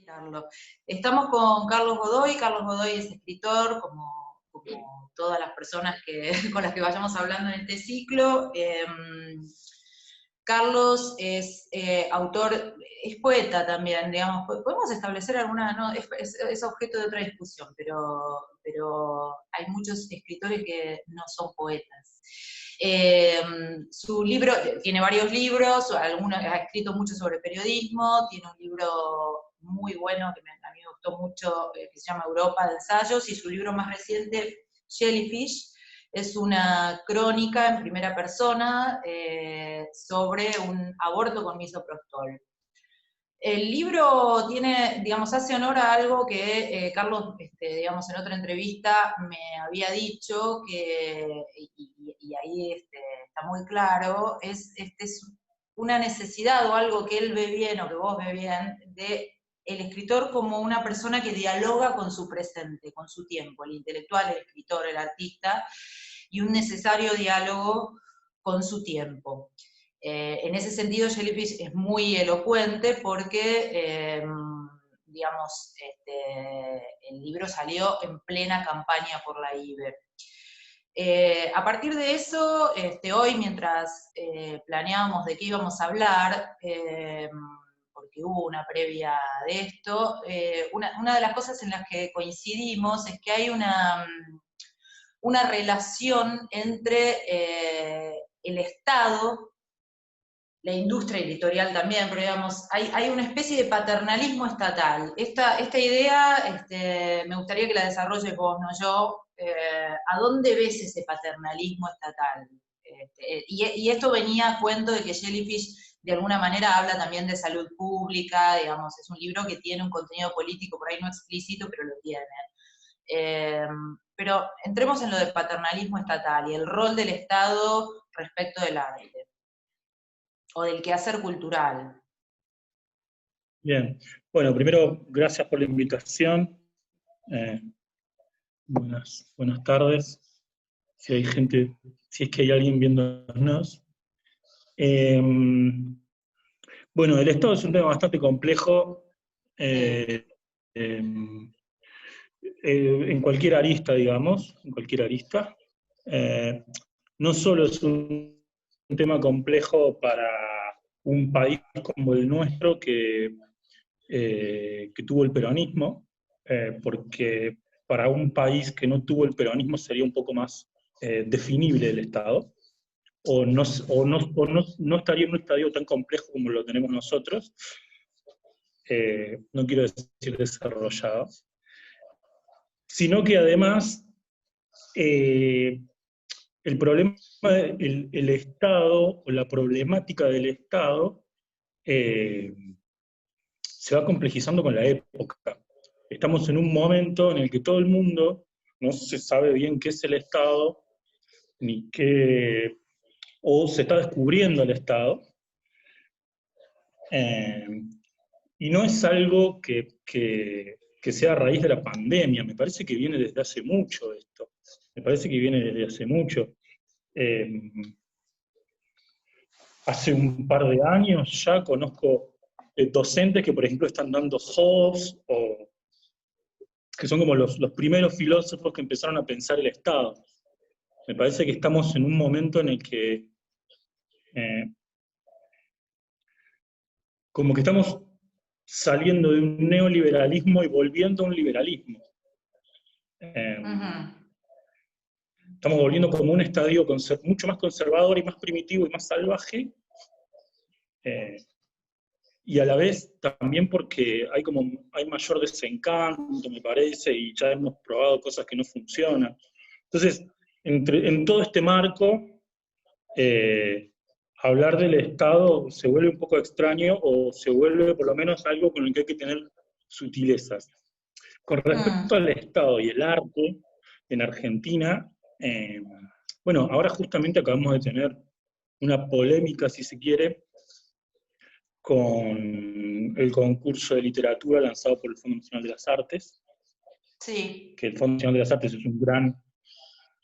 Carlos. Estamos con Carlos Godoy. Carlos Godoy es escritor, como todas las personas con las que vayamos hablando en este ciclo. Carlos es autor, es poeta también, digamos. Podemos establecer alguna, no, es objeto de otra discusión, pero hay muchos escritores que no son poetas. Su libro, tiene varios libros, ha escrito mucho sobre periodismo, tiene un libro muy bueno que a mí me gustó mucho, que se llama Europa de ensayos, y su libro más reciente, Jellyfish, es una crónica en primera persona sobre un aborto con misoprostol. El libro tiene, digamos, hace honor a algo que Carlos, digamos, en otra entrevista me había dicho, y ahí está muy claro, es una necesidad o algo que él ve bien o que vos ves bien, de el escritor como una persona que dialoga con su presente, con su tiempo, el intelectual, el escritor, el artista, y un necesario diálogo con su tiempo. En ese sentido, Jellyfish es muy elocuente porque, digamos, el libro salió en plena campaña por la IBE. A partir de eso, hoy, mientras planeábamos de qué íbamos a hablar, porque hubo una previa de esto, una de las cosas en las que coincidimos es que hay una relación entre el Estado, la industria editorial también, pero digamos, hay una especie de paternalismo estatal. Esta idea me gustaría que la desarrolles vos, no yo. ¿A dónde ves ese paternalismo estatal? Y esto venía a cuento de que Jellyfish de alguna manera habla también de salud pública, digamos, es un libro que tiene un contenido político, por ahí no explícito, pero lo tiene. Pero entremos en lo del paternalismo estatal y el rol del Estado respecto del arte, o del quehacer cultural. Bien, bueno, primero, gracias por la invitación. Buenas tardes, si hay gente, si es que hay alguien viéndonos. Bueno, el Estado es un tema bastante complejo en cualquier arista, digamos, en cualquier arista. No solo es un tema complejo para un país como el nuestro que tuvo el peronismo, porque para un país que no tuvo el peronismo sería un poco más definible el Estado, o no estaría en un estadio tan complejo como lo tenemos nosotros, no quiero decir desarrollado, sino que además el problema, el Estado, o la problemática del Estado, se va complejizando con la época. Estamos en un momento en el que todo el mundo no se sabe bien qué es el Estado, ni qué, o se está descubriendo el Estado, y no es algo que sea a raíz de la pandemia, me parece que viene desde hace mucho esto, me parece que viene desde hace mucho. Hace un par de años ya conozco docentes que, por ejemplo, están dando Hobbes, o que son como los primeros filósofos que empezaron a pensar el Estado. Me parece que estamos en un momento en el que como que estamos saliendo de un neoliberalismo y volviendo a un liberalismo. Estamos volviendo como un estadio mucho más conservador y más primitivo y más salvaje, y a la vez también porque hay mayor desencanto, me parece, y ya hemos probado cosas que no funcionan. Entonces, en todo este marco, hablar del Estado se vuelve un poco extraño, o se vuelve por lo menos algo con el que hay que tener sutilezas. Con respecto al Estado y el arte en Argentina, bueno, ahora justamente acabamos de tener una polémica, si se quiere, con el concurso de literatura lanzado por el Fondo Nacional de las Artes. Sí. Que el Fondo Nacional de las Artes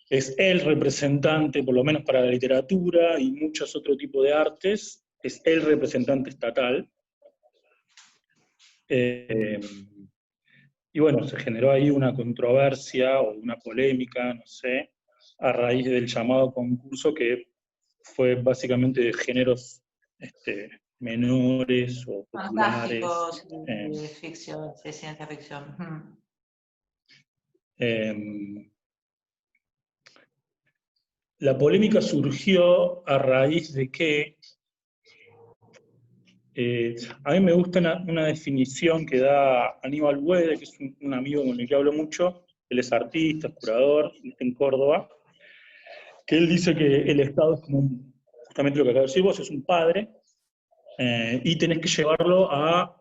es el representante, por lo menos para la literatura y muchos otros tipos de artes, es el representante estatal. Y bueno, se generó ahí una controversia o una polémica, no sé, a raíz del llamado concurso que fue básicamente de géneros menores o populares. Fantásticos y ficción, de ciencia ficción. La polémica surgió a raíz de que a mí me gusta una definición que da Aníbal Buede, que es un amigo con el que hablo mucho. Él es artista, curador en Córdoba, que él dice que el Estado es como justamente lo que acabo de decir vos, es un padre, y tenés que llevarlo a,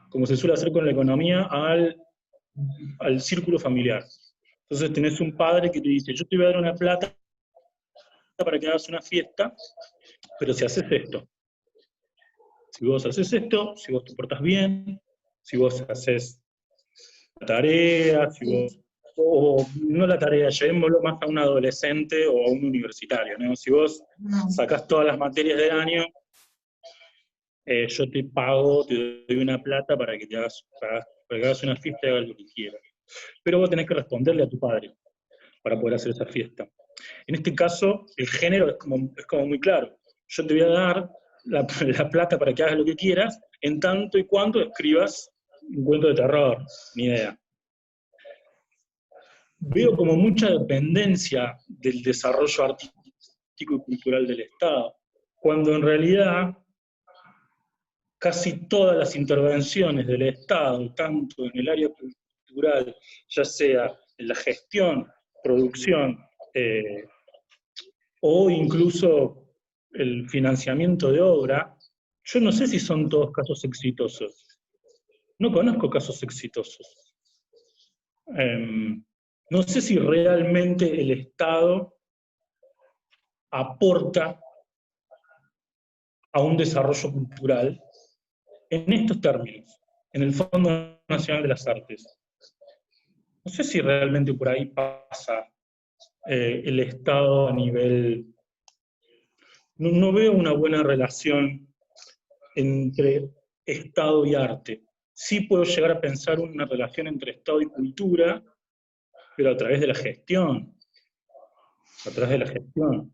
como se suele hacer con la economía, al círculo familiar. Entonces tenés un padre que te dice, yo te voy a dar una plata para que hagas una fiesta, pero si haces esto, si vos haces esto, si vos te portás bien, si vos haces la tarea, si vos, o no la tarea, llevémoslo más a un adolescente o a un universitario, ¿no? Si vos sacás todas las materias del año, yo te pago, te doy una plata para que para que hagas una fiesta y hagas lo que quieras. Pero vos tenés que responderle a tu padre para poder hacer esa fiesta. En este caso, el género es como muy claro. Yo te voy a dar la plata para que hagas lo que quieras, en tanto y cuanto escribas un cuento de terror, ni idea. Veo como mucha dependencia del desarrollo artístico y cultural del Estado, cuando en realidad casi todas las intervenciones del Estado, tanto en el área cultural, ya sea en la gestión, producción, o incluso el financiamiento de obra, yo no sé si son todos casos exitosos. No conozco casos exitosos. No sé si realmente el Estado aporta a un desarrollo cultural en estos términos, en el Fondo Nacional de las Artes. No sé si realmente por ahí pasa el Estado a nivel... No veo una buena relación entre Estado y arte. Sí puedo llegar a pensar una relación entre Estado y cultura, pero a través de la gestión. A través de la gestión.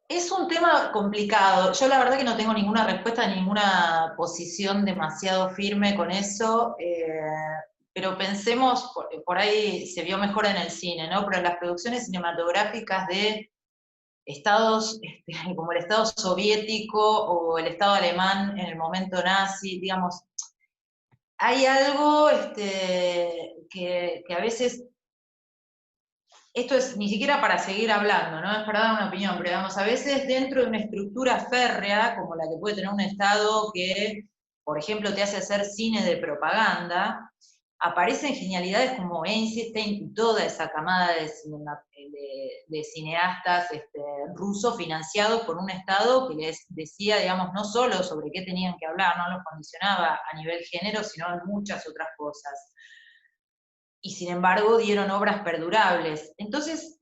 Es un tema complicado. Yo la verdad que no tengo ninguna respuesta, ninguna posición demasiado firme con eso, pero pensemos, por ahí se vio mejor en el cine, ¿no? Pero en las producciones cinematográficas de estados como el Estado soviético o el Estado alemán en el momento nazi, digamos, hay algo que a veces, esto es ni siquiera para seguir hablando, no es para dar una opinión, pero digamos, a veces dentro de una estructura férrea, como la que puede tener un Estado que, por ejemplo, te hace hacer cine de propaganda, aparecen genialidades como Einstein y toda esa camada de cineastas rusos financiados por un Estado que les decía, digamos, no solo sobre qué tenían que hablar, no los condicionaba a nivel género, sino en muchas otras cosas. Y sin embargo dieron obras perdurables. Entonces,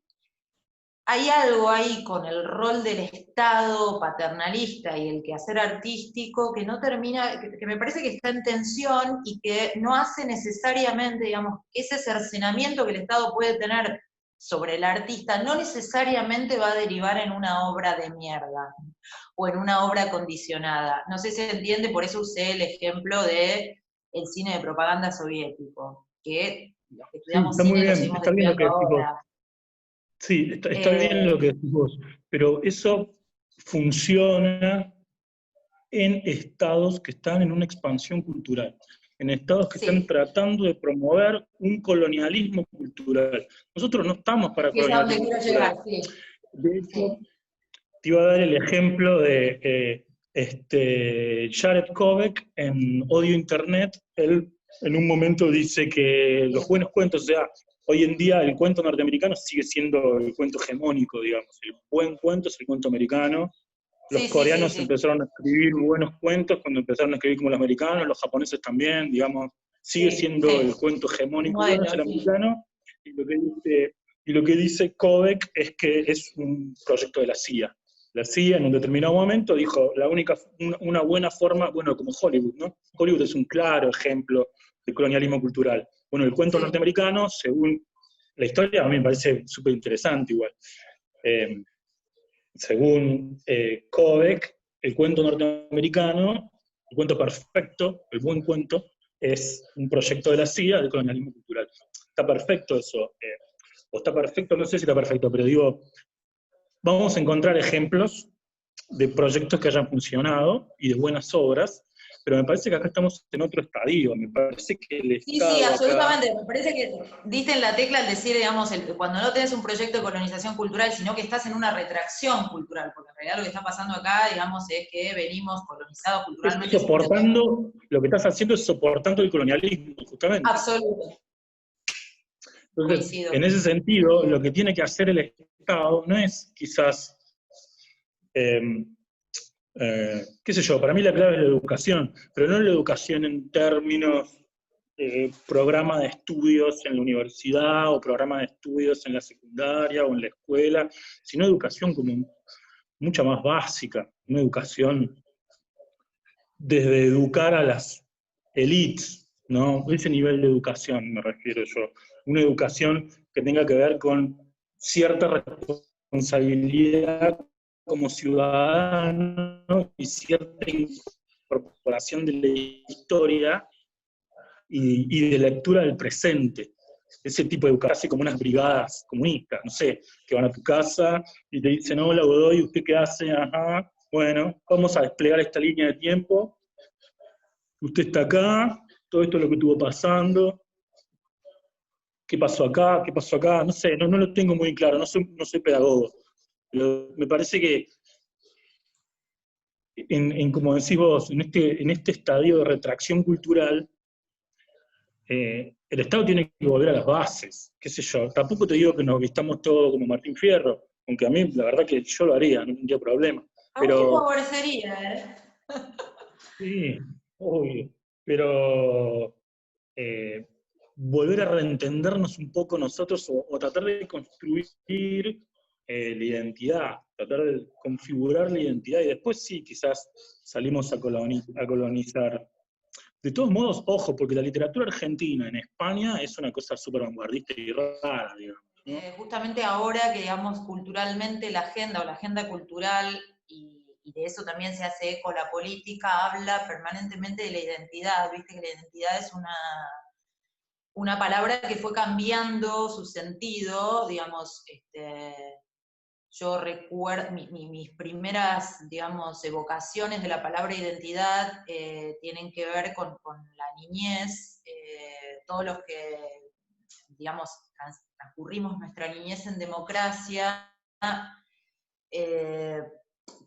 hay algo ahí con el rol del Estado paternalista y el quehacer artístico que no termina, que me parece que está en tensión y que no hace necesariamente, digamos, ese cercenamiento que el Estado puede tener sobre el artista, no necesariamente va a derivar en una obra de mierda o en una obra condicionada. No sé si se entiende, por eso usé el ejemplo de el cine de propaganda soviético, que los que Sí, estudiamos está muy cine lo bien, seguimos está bien lo estudiando que decís vos. ahora. Sí, está bien lo que decís vos, pero eso funciona en estados que están en una expansión cultural, en estados que están Sí, tratando de promover un colonialismo cultural. Nosotros no estamos para y es a donde colonialismo quiero cultural. llegar, sí. De hecho, Sí, te iba a dar el ejemplo de Jared Kovac en Odio Internet. Él en un momento dice que los buenos cuentos, o sea, hoy en día el cuento norteamericano sigue siendo el cuento hegemónico, digamos. El buen cuento es el cuento americano. Los sí, sí, sí, coreanos sí, empezaron a escribir buenos cuentos cuando empezaron a escribir como los americanos, los japoneses también, digamos. Sigue sí, siendo el sí. cuento hegemónico, bueno, es Bueno, el sí. americano, y lo que dice Kovac es que es un proyecto de la CIA. La CIA en un determinado momento dijo, una buena forma, bueno, como Hollywood, ¿no? Hollywood es un claro ejemplo de colonialismo cultural. Bueno, el cuento Sí. norteamericano, según la historia, a mí me parece súper interesante igual. Eh, Según Kobeck, el cuento norteamericano, el cuento perfecto, el buen cuento, es un proyecto de la CIA de colonialismo cultural. Está perfecto eso, o está perfecto, no sé si está perfecto, pero digo, vamos a encontrar ejemplos de proyectos que hayan funcionado y de buenas obras, pero me parece que acá estamos en otro estadio, me parece que el Sí, sí, Estado acá... absolutamente. Me parece que diste en la tecla al decir, digamos, cuando no tenés un proyecto de colonización cultural, sino que estás en una retracción cultural, porque en realidad lo que está pasando acá, digamos, es que venimos colonizados Es culturalmente hace mucho tiempo. soportando, lo que estás haciendo es soportando el colonialismo, justamente. Absoluto, Entonces, coincido. en ese sentido, lo que tiene que hacer el Estado no es quizás, eh, qué sé yo, para mí la clave es la educación, pero no la educación en términos programa de estudios en la universidad o programa de estudios en la secundaria o en la escuela, sino educación como mucha más básica, una educación desde educar a las élites, ¿no? Ese nivel de educación me refiero yo. Una educación que tenga que ver con cierta responsabilidad como ciudadano y cierta incorporación de la historia y de lectura del presente. Ese tipo de educación, así como unas brigadas comunistas, no sé, que van a tu casa y te dicen, hola Godoy, ¿usted qué hace? Ajá, bueno, vamos a desplegar esta línea de tiempo, usted está acá, todo esto es lo que estuvo pasando, qué pasó acá, no sé, no lo tengo muy claro, no soy pedagogo, pero me parece que como decís vos, en este estadio de retracción cultural, el Estado tiene que volver a las bases, qué sé yo. Tampoco te digo que nos vistamos todos como Martín Fierro, aunque a mí la verdad que yo lo haría, no tendría problema. A vos te Pero, favorecería, ¿eh? sí, obvio. Pero eh, volver a reentendernos un poco nosotros o tratar de construir la identidad, tratar de configurar la identidad y después sí, quizás salimos a colonizar. De todos modos, ojo, porque la literatura argentina en España es una cosa súper vanguardista y rara, digamos, ¿no? Justamente ahora que, digamos, culturalmente la agenda o la agenda cultural, y de eso también se hace eco la política, habla permanentemente de la identidad, viste que la identidad es una palabra que fue cambiando su sentido, digamos, yo recuerdo, mis primeras, digamos, evocaciones de la palabra identidad tienen que ver con la niñez, todos los que, digamos, transcurrimos nuestra niñez en democracia, eh,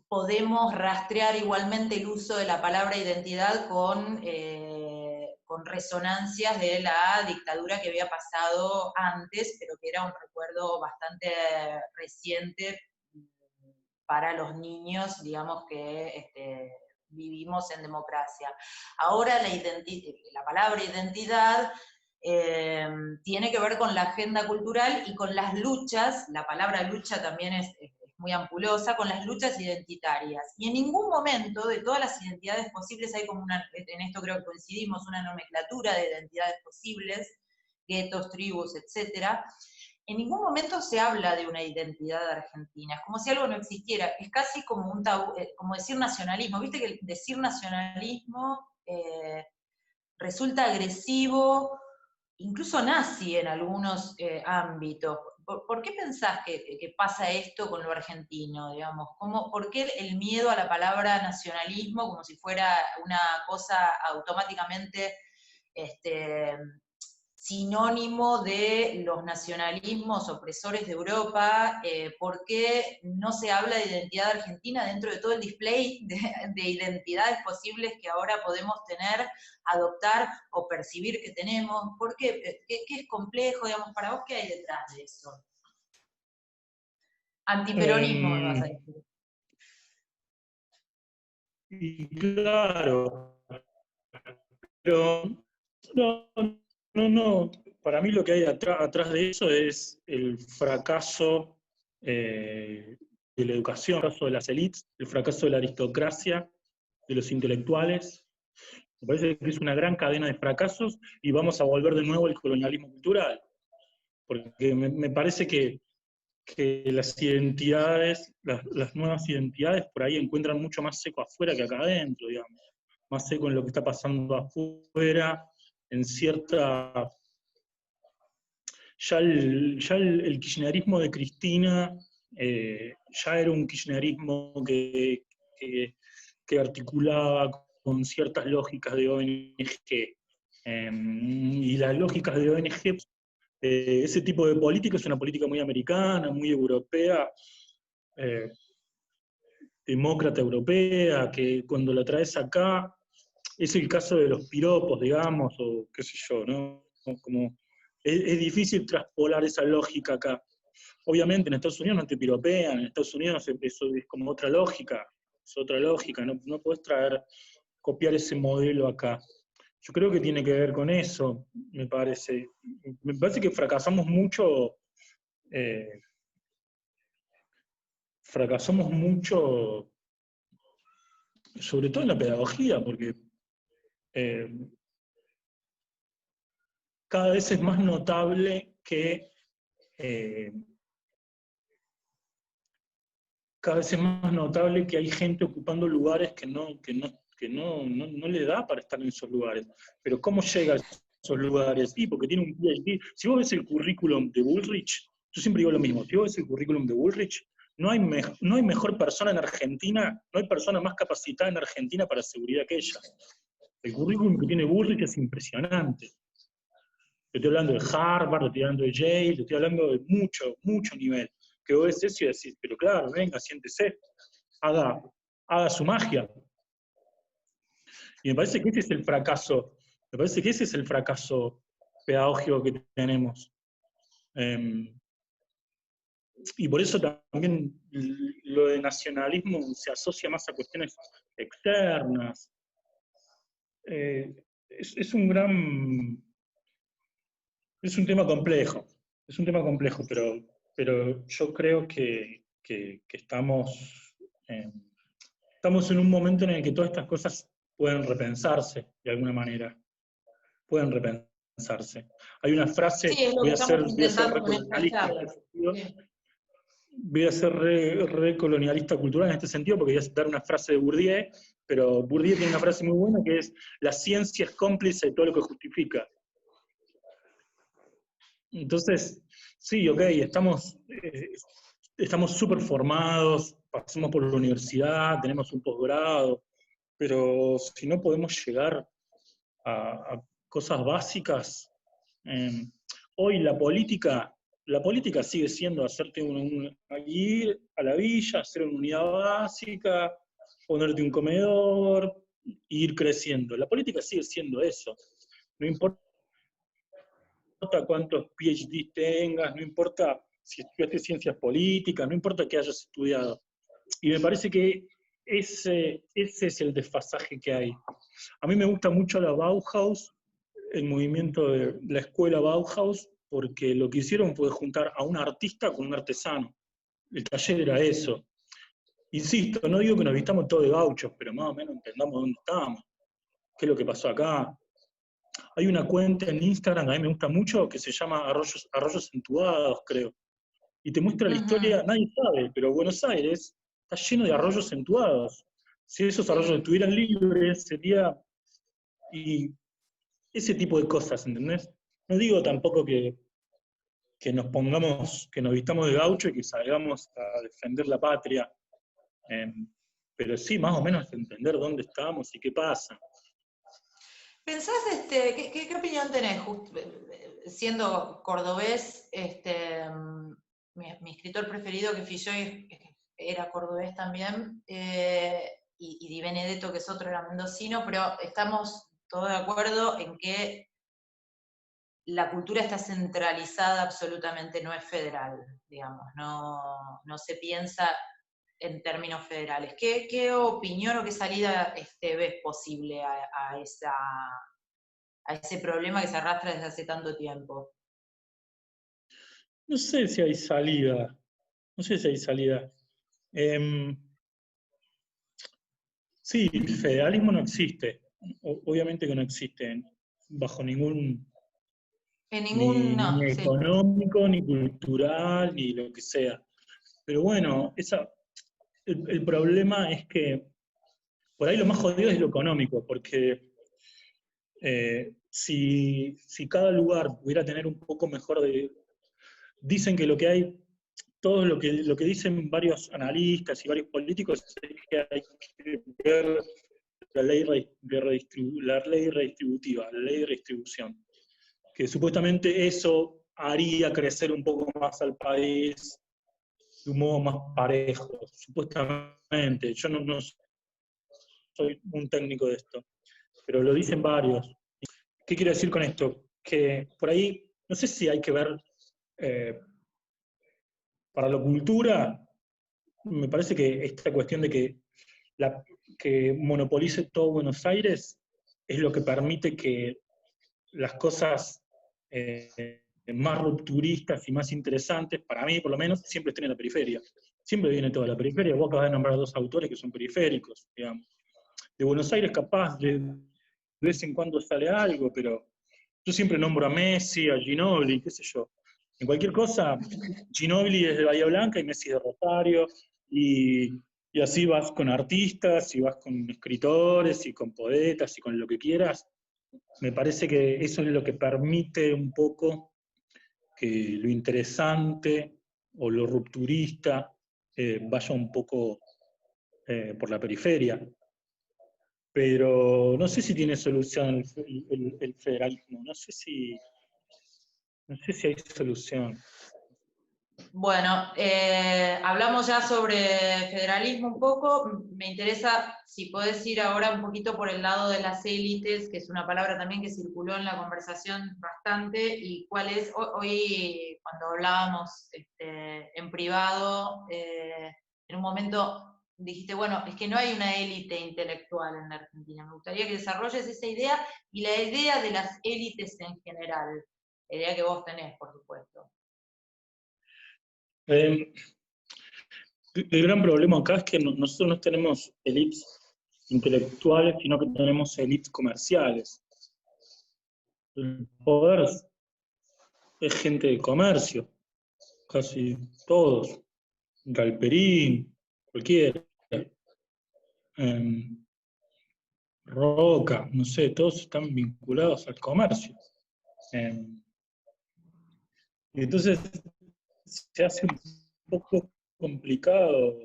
podemos rastrear igualmente el uso de la palabra identidad con resonancias de la dictadura que había pasado antes, pero que era un recuerdo bastante reciente para los niños, digamos, que vivimos en democracia. Ahora la palabra identidad tiene que ver con la agenda cultural y con las luchas, la palabra lucha también es muy ampulosa, con las luchas identitarias. Y en ningún momento de todas las identidades posibles hay como en esto creo que coincidimos, una nomenclatura de identidades posibles, guetos, tribus, etcétera. En ningún momento se habla de una identidad argentina, es como si algo no existiera, es casi como un tabú, como decir nacionalismo, viste que decir nacionalismo resulta agresivo, incluso nazi en algunos ámbitos. ¿Por qué pensás que pasa esto con lo argentino, digamos? ¿Por qué el miedo a la palabra nacionalismo como si fuera una cosa automáticamente sinónimo de los nacionalismos opresores de Europa? ¿Por qué no se habla de identidad argentina dentro de todo el display de identidades posibles que ahora podemos tener, adoptar o percibir que tenemos? ¿Por qué? ¿Qué es complejo, digamos, para vos? ¿Qué hay detrás de eso? Antiperonismo, me vas a Eh, decir. y claro, pero no, no. Para mí lo que hay atrás de eso es el fracaso de la educación, el fracaso de las élites, el fracaso de la aristocracia, de los intelectuales. Me parece que es una gran cadena de fracasos y vamos a volver de nuevo al colonialismo cultural. Porque me parece que las identidades, las nuevas identidades por ahí encuentran mucho más seco afuera que acá adentro, digamos. Más seco en lo que está pasando afuera, en cierta... Ya el kirchnerismo de Cristina ya era un kirchnerismo que articulaba con ciertas lógicas de ONG. Y las lógicas de ONG, ese tipo de política es una política muy americana, muy europea, eh, demócrata europea, que cuando la traes acá, es el caso de los piropos, digamos, o qué sé yo, ¿no? Como, es difícil traspolar esa lógica acá. Obviamente en Estados Unidos no te piropean, en Estados Unidos eso es como otra lógica, no podés copiar ese modelo acá. Yo creo que tiene que ver con eso, me parece. Me parece que eh, fracasamos mucho, sobre todo en la pedagogía, porque eh, cada vez es más notable que hay gente ocupando lugares que no le da para estar en esos lugares. Pero ¿cómo llega a esos lugares? Y porque tiene un PhD. Si vos ves el currículum de Bullrich, yo siempre digo lo mismo, si vos ves el currículum de Bullrich, no hay mejor persona en Argentina, no hay persona más capacitada en Argentina para seguridad que ella. El currículum que tiene Bullrich es impresionante. Te estoy hablando de Harvard, te estoy hablando de Yale, te estoy hablando de mucho, mucho nivel. Que vos ves eso y decís, pero claro, venga, siéntese, haga su magia. Y me parece que ese es el fracaso, pedagógico que tenemos. Y por eso también lo de nacionalismo se asocia más a cuestiones externas. Es un tema complejo, pero yo creo que estamos en un momento en el que todas estas cosas pueden repensarse de alguna manera. Pueden repensarse. Hay una frase, Sí, es lo que estamos intentando con esta recolonialista en charla. este sentido, Sí. voy a ser recolonialista cultural en este sentido, porque voy a citar una frase de Bourdieu, pero Bourdieu tiene una frase muy buena que es: la ciencia es cómplice de todo lo que justifica. Entonces, sí, ok, estamos súper formados, pasamos por la universidad, tenemos un posgrado, pero si no podemos llegar a cosas básicas, eh, hoy la política sigue siendo hacerte ir a la villa, hacer una unidad básica, ponerte un comedor, e ir creciendo. La política sigue siendo eso. No importa cuántos PhD tengas, no importa si estudiaste ciencias políticas, no importa qué hayas estudiado. Y me parece que ese es el desfasaje que hay. A mí me gusta mucho la Bauhaus, el movimiento de la escuela Bauhaus, porque lo que hicieron fue juntar a un artista con un artesano. El taller era eso. Insisto, no digo que nos vistamos todos de gauchos, pero más o menos entendamos dónde estamos, qué es lo que pasó acá. Hay una cuenta en Instagram, a mí me gusta mucho, que se llama Arroyos Entubados, creo. Y te muestra la historia, nadie sabe, pero Buenos Aires está lleno de arroyos entubados. Si esos arroyos estuvieran libres, sería... Y ese tipo de cosas, ¿entendés? No digo tampoco que nos pongamos, que nos vistamos de gaucho y que salgamos a defender la patria, eh, pero sí, más o menos entender dónde estamos y qué pasa. ¿Pensás, qué opinión tenés, siendo cordobés, mi escritor preferido, que Filloy, era cordobés también, y Di Benedetto, que es otro, era mendocino, pero estamos todos de acuerdo en que la cultura está centralizada absolutamente, no es federal, digamos, no se piensa en términos federales. ¿Qué opinión o qué salida ves posible a ese problema que se arrastra desde hace tanto tiempo? No sé si hay salida, no sé si hay salida. Sí, el federalismo no existe. Obviamente que no existe bajo ningún, En ningún, ni no, sí. económico, ni cultural, ni lo que sea. Pero bueno, el problema es que por ahí lo más jodido es lo económico, porque si cada lugar pudiera tener un poco mejor de... Dicen que lo que hay, todo lo que dicen varios analistas y varios políticos es que hay que ver la ley redistributiva, la ley de redistribución, que supuestamente eso haría crecer un poco más al país de un modo más parejo, supuestamente. Yo no soy un técnico de esto, pero lo dicen varios. ¿Qué quiero decir con esto? Que por ahí, no sé si hay que ver, eh, para la cultura, me parece que esta cuestión de que monopolice todo Buenos Aires es lo que permite que las cosas más rupturistas y más interesantes, para mí por lo menos, siempre estén en la periferia. Siempre viene toda la periferia. Vos acabas de nombrar dos autores que son periféricos, digamos. De Buenos Aires capaz de vez en cuando sale algo, pero yo siempre nombro a Messi, a Ginóbili, qué sé yo. En cualquier cosa, Ginóbili es de Bahía Blanca y Messi de Rosario, y así vas con artistas, y vas con escritores, y con poetas, y con lo que quieras. Me parece que eso es lo que permite un poco que lo interesante o lo rupturista vaya un poco por la periferia. Pero no sé si tiene solución el federalismo, no sé si hay solución. Bueno, hablamos ya sobre federalismo un poco. Me interesa si podés ir ahora un poquito por el lado de las élites, que es una palabra también que circuló en la conversación bastante, y cuál es, hoy cuando hablábamos en privado, en un momento dijiste, bueno, es que no hay una élite intelectual en la Argentina. Me gustaría que desarrolles esa idea y la idea de las élites en general, la idea que vos tenés, por supuesto. Eh, el gran problema acá es que nosotros no tenemos élites intelectuales, sino que tenemos élites comerciales. El poder es gente de comercio, casi todos. Galperín, cualquiera. Eh, Roca, no sé, todos están vinculados al comercio. Eh, y entonces se hace un poco complicado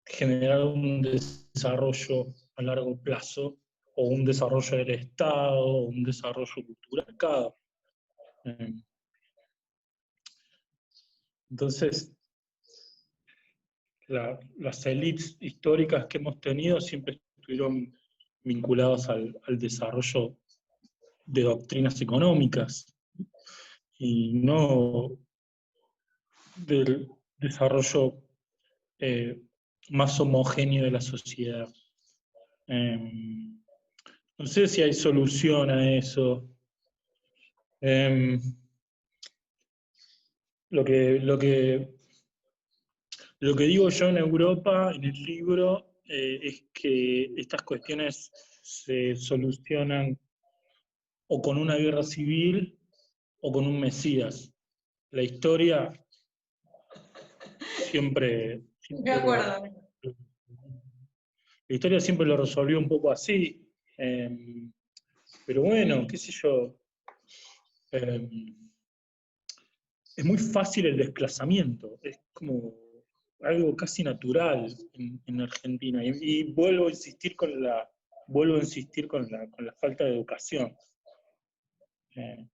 generar un desarrollo a largo plazo o un desarrollo del Estado o un desarrollo cultural. Eh, Entonces, las élites históricas que hemos tenido siempre estuvieron vinculadas al desarrollo de doctrinas económicas y no del desarrollo eh, más homogéneo de la sociedad. Eh, no sé si hay solución a eso. Eh, lo que, lo que, lo que digo yo en Europa, en el libro, es que estas cuestiones se solucionan o con una guerra civil o con un Mesías. La historia siempre, De acuerdo. la historia siempre lo resolvió un poco así. Pero bueno, qué sé yo. Eh, es muy fácil el desplazamiento, es como algo casi natural en Argentina. Y vuelvo a insistir con la falta de educación. Eh,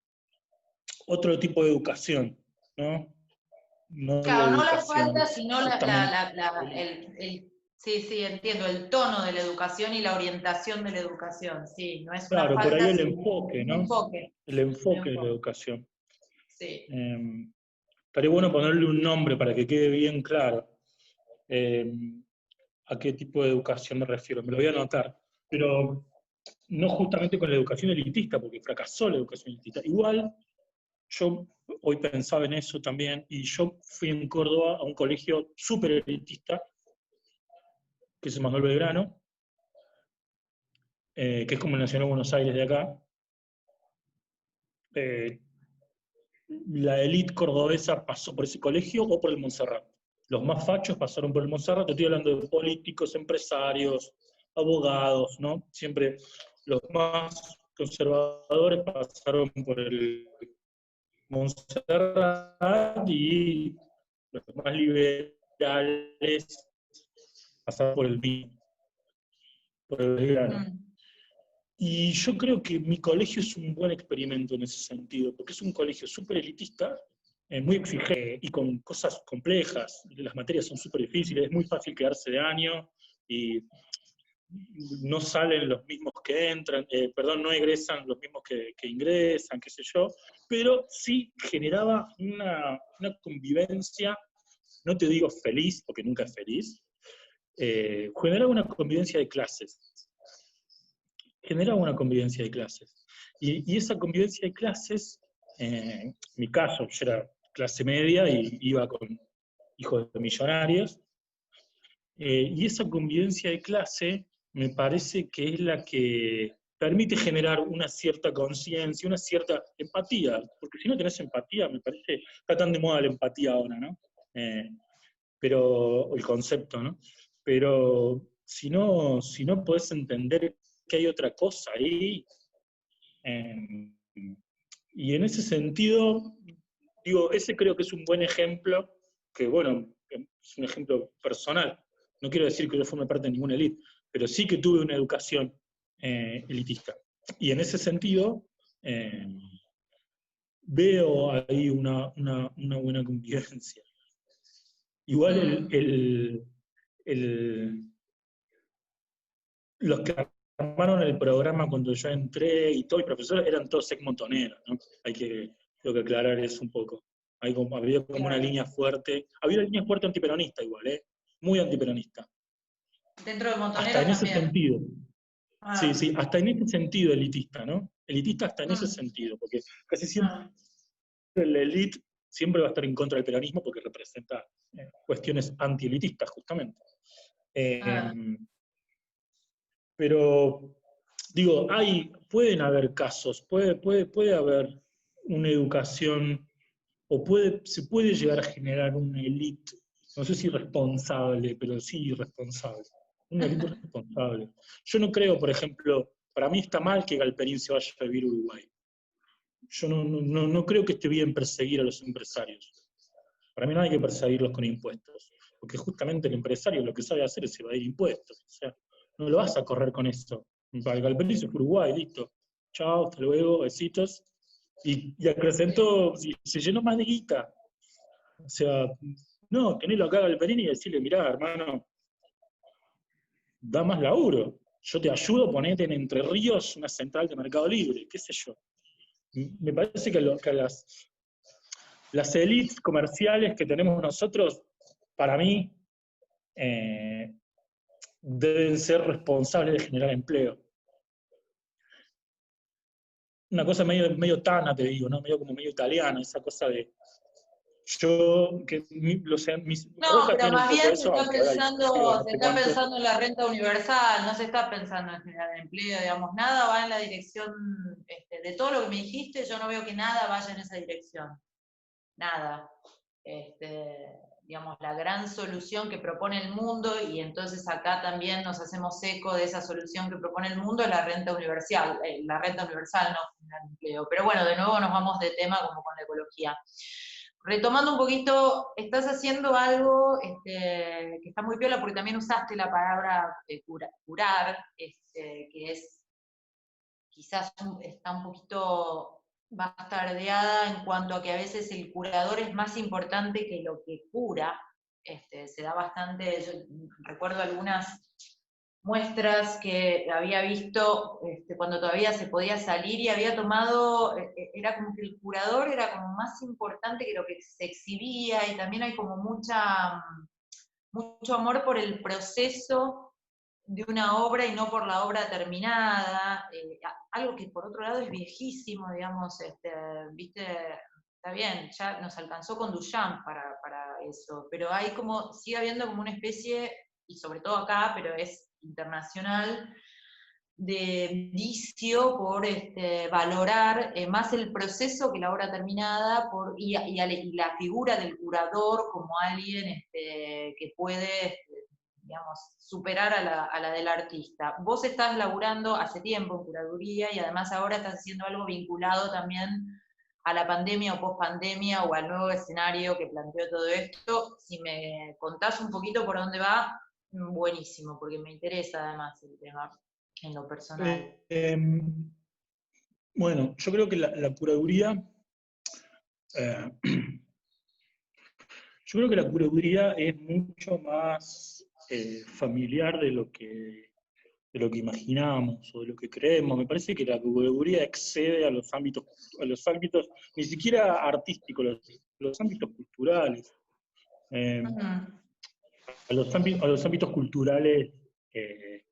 Otro tipo de educación, ¿no? No la Claro, no la educación falta, sino justamente. sí, sí, entiendo, el tono de la educación y la orientación de la educación, sí, no es una Claro, por ahí falta, el sino enfoque, un ¿no? enfoque, El un enfoque de la enfoque, educación. sí. Eh, Estaría bueno ponerle un nombre para que quede bien claro eh, a qué tipo de educación me refiero. Me lo voy a anotar. Pero no justamente con la educación elitista, porque fracasó la educación elitista. Igual, yo hoy pensaba en eso también, y yo fui en Córdoba a un colegio súper elitista, que es Manuel Belgrano, que es como el Nacional Buenos Aires de acá. Eh, la élite cordobesa pasó por ese colegio o por el Montserrat. Los más fachos pasaron por el Montserrat, te estoy hablando de políticos, empresarios, abogados, ¿no? Siempre los más conservadores pasaron por el Montserrat y los más liberales pasaron por el BIN, por el Belgrano. Y yo creo que mi colegio es un buen experimento en ese sentido, porque es un colegio súper elitista, muy exigente y con cosas complejas. Las materias son súper difíciles, es muy fácil quedarse de año y no salen los mismos que entran, perdón, no egresan los mismos que ingresan, qué sé yo, pero sí generaba una convivencia, no te digo feliz, porque nunca es feliz, generaba una convivencia de clases. Generaba una convivencia de clases. Y esa convivencia de clases, en mi caso, yo era clase media y iba con hijos de millonarios, y esa convivencia de clase me parece que es la que permite generar una cierta conciencia, una cierta empatía, porque si no tenés empatía, me parece, está tan de moda la empatía ahora, ¿no? Pero el concepto, ¿no? Pero si no podés entender que hay otra cosa ahí, y en ese sentido, digo, ese creo que es un buen ejemplo, que bueno, es un ejemplo personal. No quiero decir que yo forme parte de ninguna élite, pero sí que tuve una educación elitista. Y en ese sentido, eh, veo ahí una buena convivencia. Igual los que armaron el programa cuando yo entré y todos los profesores eran todos montoneros, ¿no? Tengo que aclarar eso un poco. Había como una línea fuerte, había una línea fuerte antiperonista igual, muy antiperonista. Dentro de Montoneros hasta en ese también. sentido. Sí, hasta en ese sentido elitista, ¿no? Elitista hasta en ese Mm. sentido, porque casi siempre la élite siempre va a estar en contra del peronismo porque representa cuestiones antielitistas, justamente. Pero, digo, pueden haber casos, puede haber una educación, o se puede llegar a generar una élite, no sé si responsable, pero sí irresponsable. Una élite responsable. Yo no creo, por ejemplo, para mí está mal que Galperín se vaya a vivir a Uruguay. Yo no creo que esté bien perseguir a los empresarios. Para mí no hay que perseguirlos con impuestos, porque justamente el empresario lo que sabe hacer es evadir impuestos. O sea, no lo vas a correr con esto. Para Galperín es Uruguay, listo. Chao, hasta luego, besitos. Y acrecentó, y se llenó más de guita. O sea, no, tenerlo acá Galperín y decirle, mirá, hermano, da más laburo. Yo te ayudo, ponete en Entre Ríos una central de Mercado Libre, qué sé yo. Me parece que las élites comerciales que tenemos nosotros, para mí, deben ser responsables de generar empleo. Una cosa medio tana, te digo, ¿no? Medio como medio italiana, esa cosa de mis No, Roca pero tiene un más poco de bien se eso, está aunque ahora hay discusión, pensando, no se sé está cuánto. pensando en la renta universal, no se está pensando en generar empleo, digamos, nada va en la dirección, de todo lo que me dijiste, yo no veo que nada vaya en esa dirección, nada. Digamos, la gran solución que propone el mundo, y entonces acá también nos hacemos eco de esa solución que propone el mundo, es la renta universal, no generar empleo. Pero bueno, de nuevo nos vamos de tema como con la ecología. Retomando un poquito, estás haciendo algo que está muy piola, porque también usaste la palabra curar, que es quizás está un poquito bastardeada en cuanto a que a veces el curador es más importante que lo que cura. Se da bastante, yo recuerdo algunas muestras que había visto cuando todavía se podía salir y había tomado, era como que el curador era como más importante que lo que se exhibía, y también hay como mucho amor por el proceso de una obra y no por la obra terminada, algo que por otro lado es viejísimo, digamos, viste, está bien, ya nos alcanzó con Duchamp para eso, pero hay como, sigue habiendo como una especie, y sobre todo acá, pero es internacional, de vicio por valorar más el proceso que la obra terminada y la figura del curador como alguien que puede, digamos, superar a la del artista. Vos estás laburando hace tiempo en curaduría y además ahora estás haciendo algo vinculado también a la pandemia o pospandemia o al nuevo escenario que planteó todo esto. Si me contás un poquito por dónde va, buenísimo, porque me interesa además el tema en lo personal. Bueno, yo creo que la curaduría, eh, yo creo que la curaduría es mucho más familiar de lo que imaginamos o de lo que creemos. Me parece que la curaduría excede a los ámbitos ni siquiera artísticos, los ámbitos culturales. Eh, Mm, a los ámbitos culturales eh,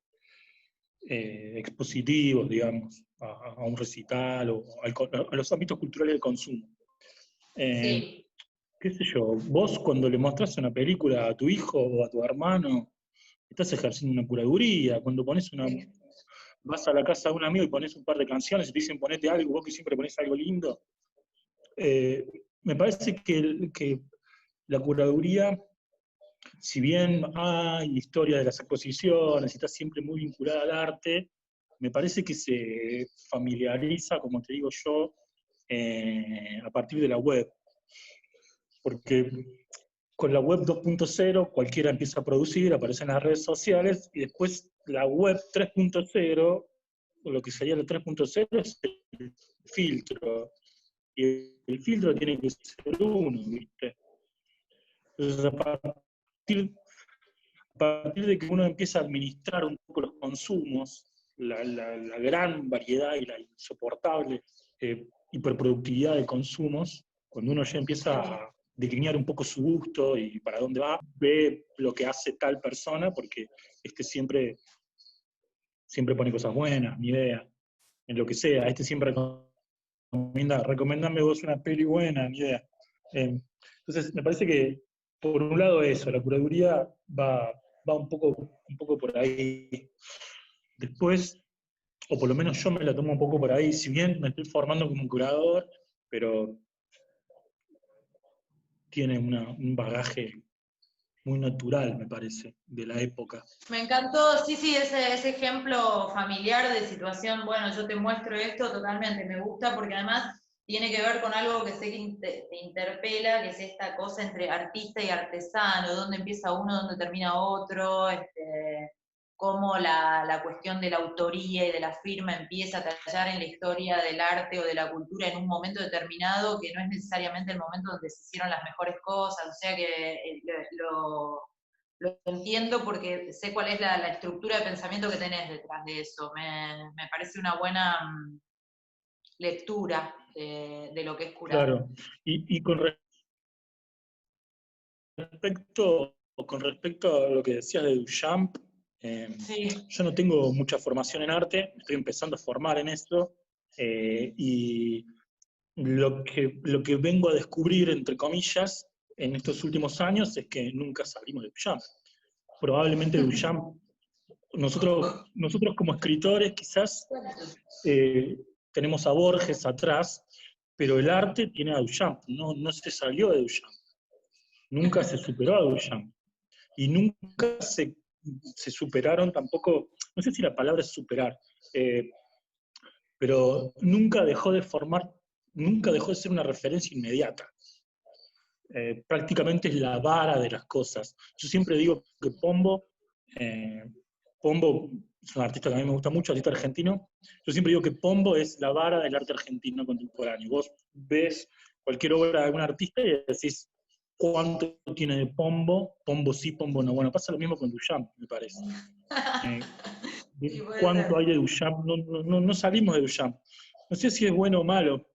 expositivos, digamos, a un recital o a los ámbitos culturales de consumo. Eh, sí, qué sé yo, vos cuando le mostrás una película a tu hijo o a tu hermano, estás ejerciendo una curaduría. Cuando sí. vas a la casa de un amigo y pones un par de canciones y te dicen ponete algo, vos que siempre pones algo lindo, eh, me parece que la curaduría, si bien hay historia de las exposiciones y está siempre muy vinculada al arte, me parece que se familiariza, como te digo yo, a partir de la web. Porque con la web 2.0 cualquiera empieza a producir, aparecen las redes sociales, y después la web 3.0, o lo que sería la 3.0, es el filtro. Y el filtro tiene que ser uno, ¿viste? Entonces, a partir de que uno empieza a administrar un poco los consumos, la gran variedad y la insoportable hiperproductividad de consumos, cuando uno ya empieza Sí. a delinear un poco su gusto y para dónde va, ve lo que hace tal persona, porque siempre pone cosas buenas, ni idea, en lo que sea. Siempre recomendame vos una peli buena, ni idea. Entonces, me parece que, por un lado, eso, la curaduría va un poco por ahí. Después, o por lo menos yo me la tomo un poco por ahí, si bien me estoy formando como un curador, pero tiene un bagaje muy natural, me parece, de la época. Me encantó, sí, sí, ese ejemplo familiar de situación, bueno, yo te muestro esto totalmente, me gusta porque además tiene que ver con algo que sé que te interpela, que es esta cosa entre artista y artesano, dónde empieza uno, dónde termina otro, cómo la cuestión de la autoría y de la firma empieza a tallar en la historia del arte o de la cultura en un momento determinado, que no es necesariamente el momento donde se hicieron las mejores cosas, o sea que lo entiendo porque sé cuál es la estructura de pensamiento que tenés detrás de eso. Me parece una buena lectura de lo que es curar. Claro. Y con respecto a lo que decías de Duchamp, eh, Sí, yo no tengo mucha formación en arte, estoy empezando a formar en esto, y lo que vengo a descubrir, entre comillas, en estos últimos años es que nunca salimos de Duchamp. Probablemente Duchamp, nosotros como escritores quizás tenemos a Borges atrás, pero el arte tiene a Duchamp, no se salió de Duchamp, nunca se superó a Duchamp. Y nunca se superaron tampoco, no sé si la palabra es superar, eh, pero nunca dejó de ser una referencia inmediata. Prácticamente es la vara de las cosas. Yo siempre digo que eh, Pombo es un artista que a mí me gusta mucho, artista argentino. Yo siempre digo que Pombo es la vara del arte argentino contemporáneo. Vos ves cualquier obra de algún artista y decís cuánto tiene de Pombo, Pombo sí, Pombo no. Bueno, pasa lo mismo con Duchamp, me parece. Eh, sí, puede ¿Cuánto ser. hay de Duchamp? No salimos de Duchamp. No sé si es bueno o malo.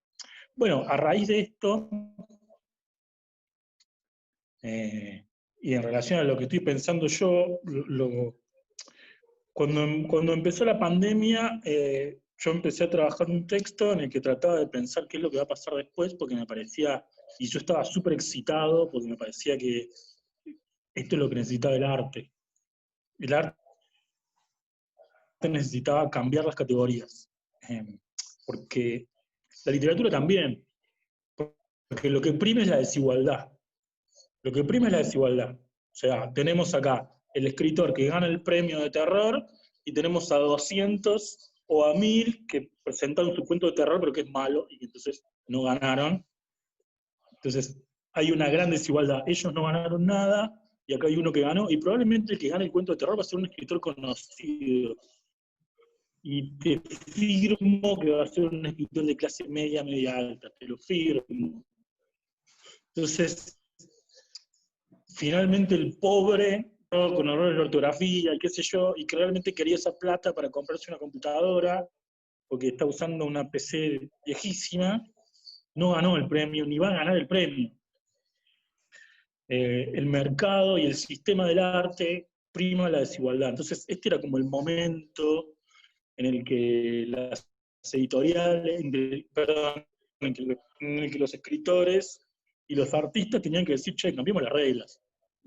Bueno, a raíz de esto, eh, y en relación a lo que estoy pensando yo, cuando empezó la pandemia, yo empecé a trabajar un texto en el que trataba de pensar qué es lo que va a pasar después, porque me parecía y yo estaba súper excitado porque me parecía que esto es lo que necesitaba el arte. El arte necesitaba cambiar las categorías, porque la literatura también, porque lo que prima es la desigualdad. Lo que prima es la desigualdad. O sea, tenemos acá el escritor que gana el premio de terror y tenemos a 200 o a 1000 que presentaron su cuento de terror pero que es malo y entonces no ganaron. Entonces hay una gran desigualdad. Ellos no ganaron nada y acá hay uno que ganó y probablemente el que gane el cuento de terror va a ser un escritor conocido. Y te firmo que va a ser un escritor de clase media, media alta, te lo firmo. Entonces, finalmente el pobre, todo con errores de ortografía y qué sé yo, y que realmente quería esa plata para comprarse una computadora, porque está usando una PC viejísima, no ganó el premio, ni va a ganar el premio. El mercado y el sistema del arte prima la desigualdad. Entonces, este era como el momento en el que las editoriales, perdón, en el que los escritores y los artistas tenían que decir, che, cambiemos las reglas.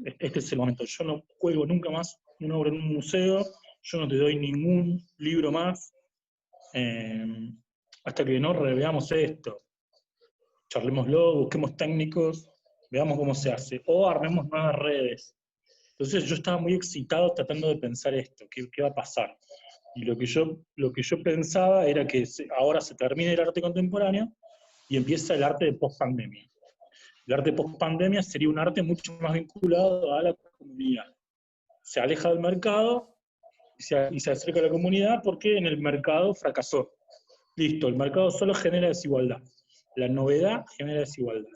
Este es el momento. Yo no cuelgo nunca más una obra en un museo, yo no te doy ningún libro más, hasta que no reveamos esto. Charlémoslo, busquemos técnicos, veamos cómo se hace, o armemos nuevas redes. Entonces yo estaba muy excitado tratando de pensar esto, qué va a pasar. Y lo que yo pensaba era que ahora se termina el arte contemporáneo y empieza el arte de post-pandemia. El arte post-pandemia sería un arte mucho más vinculado a la comunidad. Se aleja del mercado y se acerca a la comunidad porque en el mercado fracasó. Listo, el mercado solo genera desigualdad. La novedad genera desigualdad.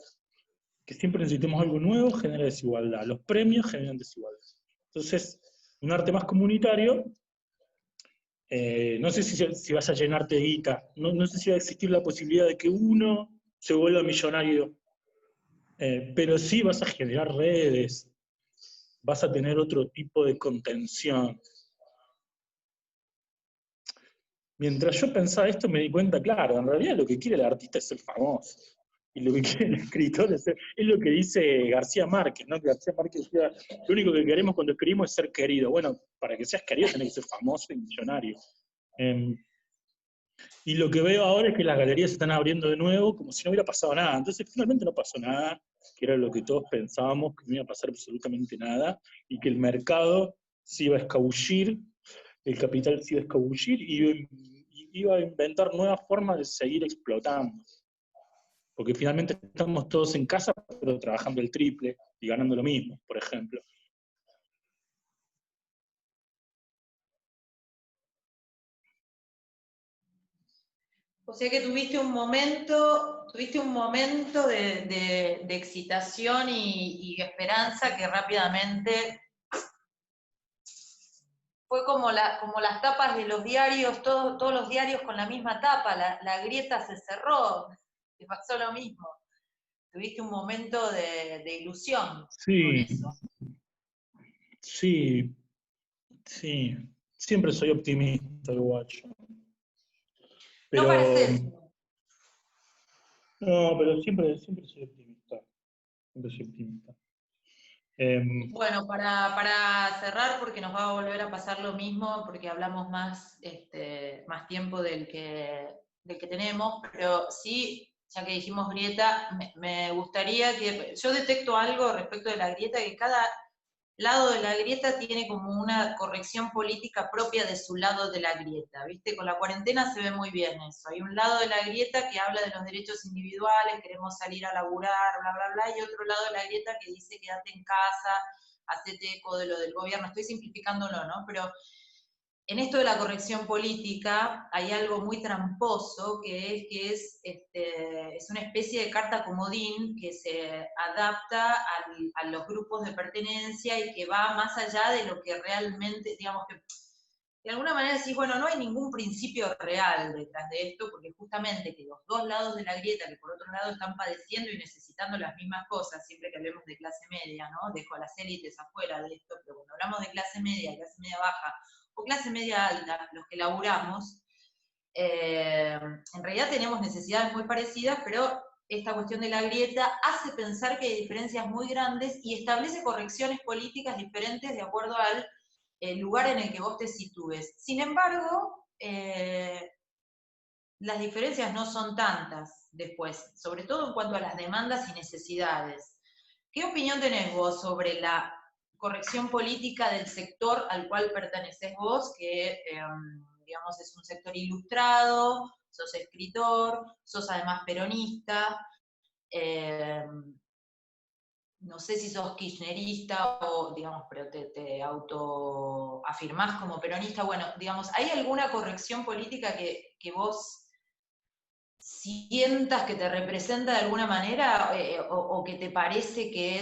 Que siempre necesitemos algo nuevo genera desigualdad. Los premios generan desigualdad. Entonces, un arte más comunitario, no sé si vas a llenarte de guita, no sé si va a existir la posibilidad de que uno se vuelva millonario, pero sí vas a generar redes, vas a tener otro tipo de contención. Mientras yo pensaba esto me di cuenta, claro, en realidad lo que quiere el artista es ser famoso. Y lo que quiere el escritor es lo que dice García Márquez, ¿no? Que García Márquez decía, lo único que queremos cuando escribimos es ser querido. Bueno, para que seas querido tenés que ser famoso y millonario. Y lo que veo ahora es que las galerías se están abriendo de nuevo como si no hubiera pasado nada. Entonces finalmente no pasó nada, que era lo que todos pensábamos, que no iba a pasar absolutamente nada, y que el mercado se iba a escabullir, el capital se iba a escabullir y iba a inventar nuevas formas de seguir explotando. Porque finalmente estamos todos en casa, pero trabajando el triple y ganando lo mismo, por ejemplo. O sea que tuviste un momento de excitación y esperanza que rápidamente fue como las tapas de los diarios, todos los diarios con la misma tapa, la grieta se cerró, te pasó lo mismo. Tuviste un momento de ilusión con Sí, eso. sí, sí. Siempre soy optimista, guacho. No Pero, pareces. no, pero siempre soy optimista. Siempre soy optimista. Bueno, para cerrar, porque nos va a volver a pasar lo mismo, porque hablamos más tiempo del que tenemos, pero sí, ya que dijimos grieta, me gustaría que, yo detecto algo respecto de la grieta, que cada lado de la grieta tiene como una corrección política propia de su lado de la grieta, ¿viste? Con la cuarentena se ve muy bien eso. Hay un lado de la grieta que habla de los derechos individuales, queremos salir a laburar, bla, bla, bla, y otro lado de la grieta que dice quédate en casa, hacete eco de lo del gobierno. Estoy simplificándolo, ¿no? Pero en esto de la corrección política hay algo muy tramposo que es una especie de carta comodín que se adapta a los grupos de pertenencia y que va más allá de lo que realmente, digamos que de alguna manera decís, bueno, no hay ningún principio real detrás de esto, porque justamente que los dos lados de la grieta, que por otro lado están padeciendo y necesitando las mismas cosas, siempre que hablemos de clase media, ¿no? Dejo a las élites afuera de esto, pero cuando hablamos de clase media baja, o clase media alta, los que laburamos, en realidad tenemos necesidades muy parecidas, pero esta cuestión de la grieta hace pensar que hay diferencias muy grandes y establece correcciones políticas diferentes de acuerdo al lugar en el que vos te sitúes. Sin embargo, las diferencias no son tantas después, sobre todo en cuanto a las demandas y necesidades. ¿Qué opinión tenés vos sobre la corrección política del sector al cual pertenecés vos, que digamos es un sector ilustrado, sos escritor, sos además peronista, no sé si sos kirchnerista o, digamos, pero te autoafirmás como peronista? Bueno, digamos, ¿hay alguna corrección política que vos sientas que te representa de alguna manera o que te parece que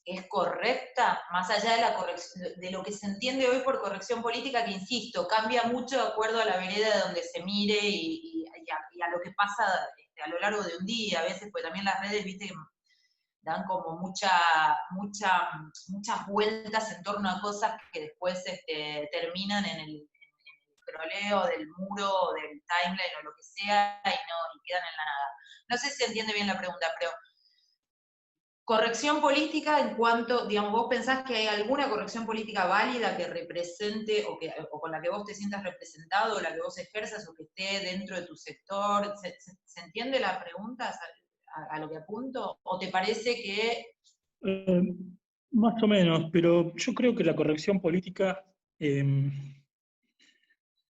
es correcta, más allá de la corrección, de lo que se entiende hoy por corrección política, que insisto, cambia mucho de acuerdo a la vereda de donde se mire y a lo que pasa a lo largo de un día, a veces, pues también las redes, viste, que dan como muchas vueltas en torno a cosas que después terminan en el troleo del muro o del timeline o lo que sea y quedan en la nada. No sé si se entiende bien la pregunta, pero corrección política en cuanto, digamos, vos pensás que hay alguna corrección política válida que represente o con la que vos te sientas representado, o la que vos ejerzas o que esté dentro de tu sector. ¿Se entiende la pregunta a lo que apunto? ¿O te parece que... Más o menos, pero yo creo que la corrección política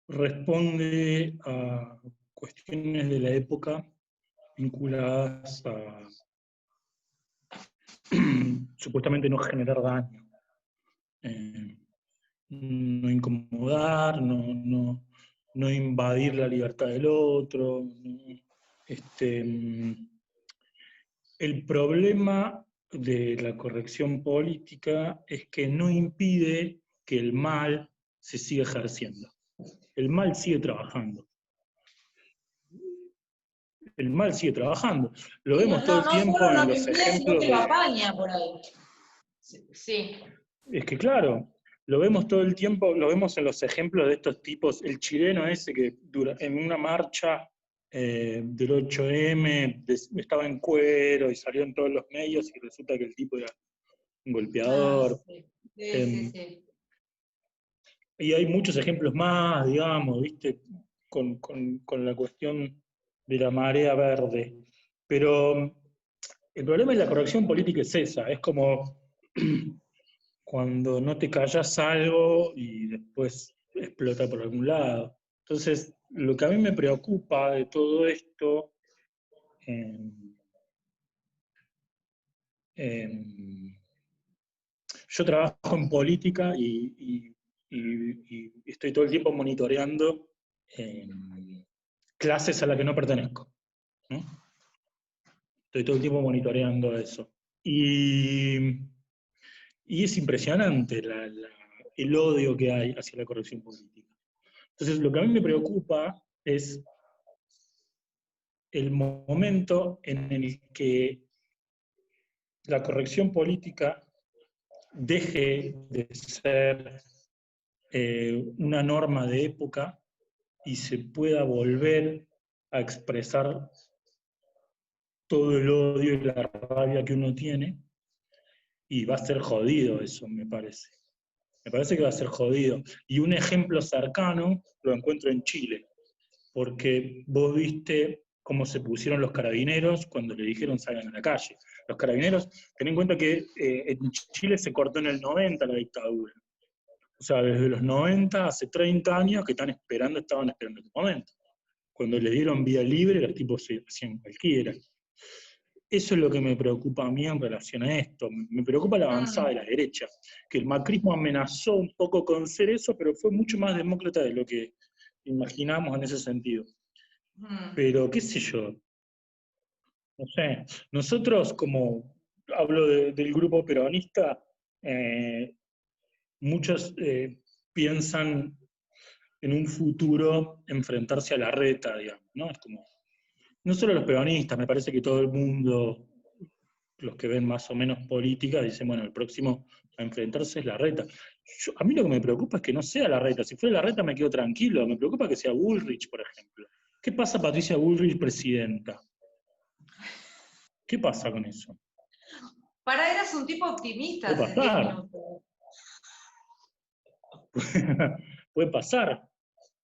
responde a cuestiones de la época vinculadas a supuestamente no generar daño, no incomodar, no invadir la libertad del otro. El problema de la corrección política es que no impide que el mal se siga ejerciendo. El mal sigue trabajando. El mal sigue trabajando. Lo vemos todo el No tiempo solo no en lo los impide, sino ejemplos que lo de... apaña por ahí. Sí. Es que claro, lo vemos todo el tiempo, lo vemos en los ejemplos de estos tipos. El chileno ese que en una marcha del 8M estaba en cuero y salió en todos los medios y resulta que el tipo era un golpeador. Sí. Sí. Y hay muchos ejemplos más, digamos, ¿viste? Con la cuestión de la marea verde. Pero el problema de la corrección política es esa, es como cuando no te callas algo y después explota por algún lado. Entonces, lo que a mí me preocupa de todo esto, yo trabajo en política y estoy todo el tiempo monitoreando clases a las que no pertenezco, ¿no? Estoy todo el tiempo monitoreando eso. Y es impresionante el odio que hay hacia la corrección política. Entonces, lo que a mí me preocupa es el momento en el que la corrección política deje de ser una norma de época y se pueda volver a expresar todo el odio y la rabia que uno tiene, y va a ser jodido eso, me parece. Me parece que va a ser jodido. Y un ejemplo cercano lo encuentro en Chile, porque vos viste cómo se pusieron los carabineros cuando le dijeron salgan a la calle. Los carabineros, ten en cuenta que en Chile se cortó en el 90 la dictadura. O sea, desde los 90, hace 30 años que estaban esperando este momento. Cuando le dieron vía libre, los tipos se hacían cualquiera. Eso es lo que me preocupa a mí en relación a esto. Me preocupa la avanzada de la derecha, que el macrismo amenazó un poco con ser eso, pero fue mucho más demócrata de lo que imaginamos en ese sentido. Pero qué sé yo, no sé, nosotros como hablo del grupo peronista, muchos piensan en un futuro enfrentarse a la reta, digamos, ¿no? Es como, no solo los peronistas, me parece que todo el mundo, los que ven más o menos política, dicen, bueno, el próximo a enfrentarse es la reta. A mí lo que me preocupa es que no sea la reta. Si fuera la reta me quedo tranquilo. Me preocupa que sea Bullrich, por ejemplo. ¿Qué pasa Patricia Bullrich presidenta? ¿Qué pasa con eso? Eras un tipo optimista Puede hace 10 pasar, minutos. puede pasar.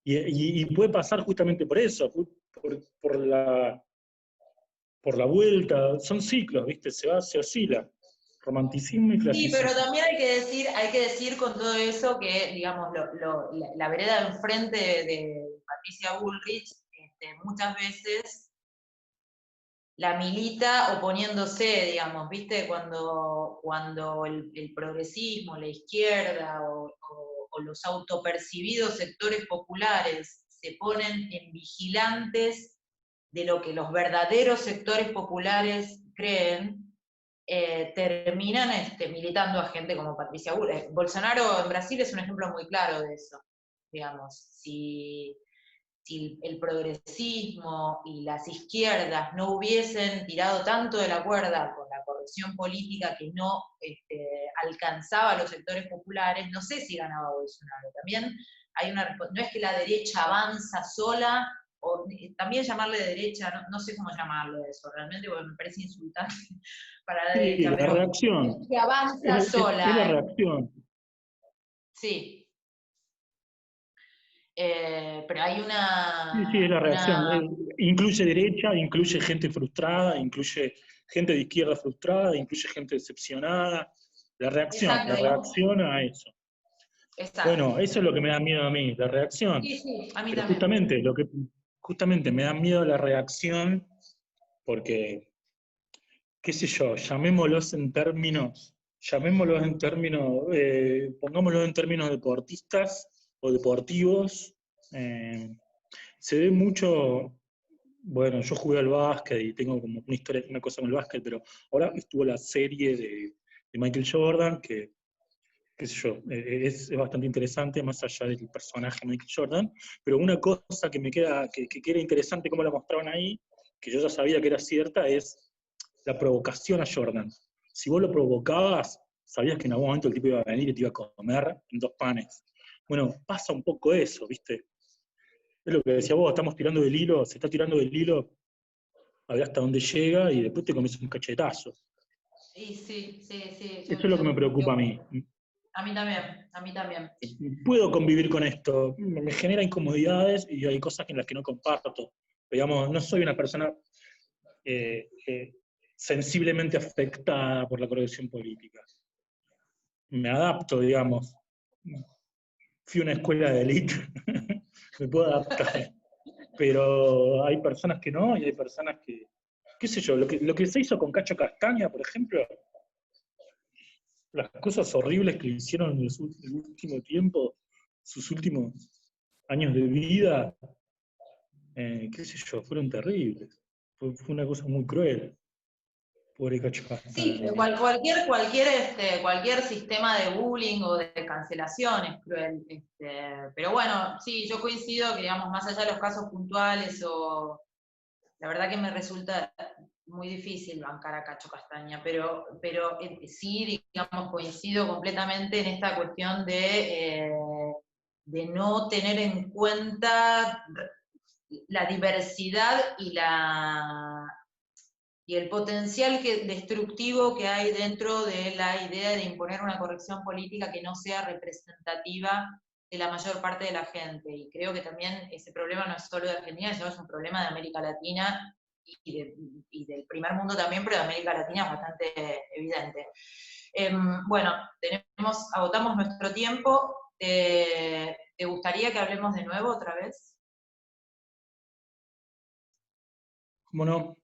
Y puede pasar justamente por eso, por la vuelta, son ciclos, ¿viste? Se oscila. Romanticismo y Sí, pero clasicismo. también hay que decir con todo eso que, digamos, la vereda de enfrente de Patricia Bullrich, muchas veces la milita oponiéndose, digamos, ¿viste? Cuando el progresismo, la izquierda o los autopercibidos sectores populares se ponen en vigilantes de lo que los verdaderos sectores populares creen, terminan militando a gente como Patricia Bullrich. Bolsonaro en Brasil es un ejemplo muy claro de eso, digamos. Si el progresismo y las izquierdas no hubiesen tirado tanto de la cuerda con la corrección política que no alcanzaba a los sectores populares, no sé si ganaba Bolsonaro. También no es que la derecha avanza sola, o también llamarle derecha, no sé cómo llamarlo eso realmente, porque me parece insultante para la Sí, derecha, la pero reacción. que avanza Es la sola, reacción. sí. Pero hay Sí, sí, es la reacción. una Incluye derecha, incluye gente frustrada, incluye gente de izquierda frustrada, incluye gente decepcionada. exacto, La digamos, reacción a eso. exacto. Bueno, eso es lo que me da miedo a mí, la reacción. Sí, sí, a mí Pero también. justamente me da miedo la reacción porque, qué sé yo, pongámoslo en términos deportistas o deportivos. eh, Se ve mucho. Bueno, yo jugué al básquet y tengo como una historia, una cosa con el básquet, pero ahora estuvo la serie de Michael Jordan, que, qué sé yo, es bastante interesante, más allá del personaje Michael Jordan, pero una cosa que me queda, que era interesante como la mostraban ahí, que yo ya sabía que era cierta, es la provocación a Jordan. Si vos lo provocabas, sabías que en algún momento el tipo iba a venir y te iba a comer en 2 panes. Bueno, pasa un poco eso, ¿viste? Es lo que decía vos, estamos tirando del hilo, se está tirando del hilo a ver hasta dónde llega y después te comes un cachetazo. Sí, sí, sí, sí. Eso es lo que me preocupa a mí. A mí también, a mí también. Puedo convivir con esto, me genera incomodidades y hay cosas en las que no comparto. Digamos, no soy una persona eh, sensiblemente afectada por la corrección política. Me adapto, digamos. Fui a una escuela de élite, me puedo adaptar. Pero hay personas que no y hay personas que, qué sé yo, lo que se hizo con Cacho Castaña, por ejemplo, las cosas horribles que le hicieron en el último tiempo, sus últimos años de vida, qué sé yo, fueron terribles. Fue una cosa muy cruel. Pobre Cacho Sí, Castaña. cualquier sistema de bullying o de cancelación es cruel. Pero bueno, sí, yo coincido que, digamos, más allá de los casos puntuales, la verdad que me resulta muy difícil bancar a Cacho Castaña, pero sí, digamos, coincido completamente en esta cuestión de no tener en cuenta la diversidad y el potencial destructivo que hay dentro de la idea de imponer una corrección política que no sea representativa de la mayor parte de la gente. Y creo que también ese problema no es solo de Argentina, sino es un problema de América Latina y del primer mundo también, pero de América Latina es bastante evidente. Bueno, agotamos nuestro tiempo. ¿Te gustaría que hablemos de nuevo otra vez? ¿Cómo no?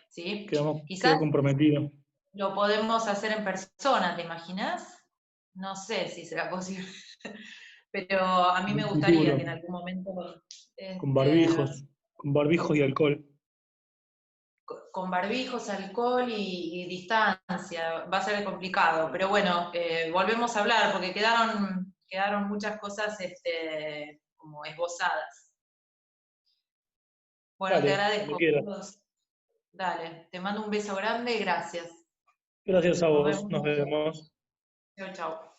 ¿Sí? Quedo Quizás comprometido. lo podemos hacer en persona, ¿te imaginas? No sé si será posible, pero a mí En me un gustaría que futuro, en algún momento, con barbijos y alcohol. con barbijos, alcohol y distancia, va a ser complicado, pero bueno, volvemos a hablar porque quedaron muchas cosas como esbozadas. Bueno, te Dale, cuando agradezco, quieras. Carlos. Dale, te mando un beso grande y gracias. Gracias a Nos vos, nos vemos. vemos. Chau, chau.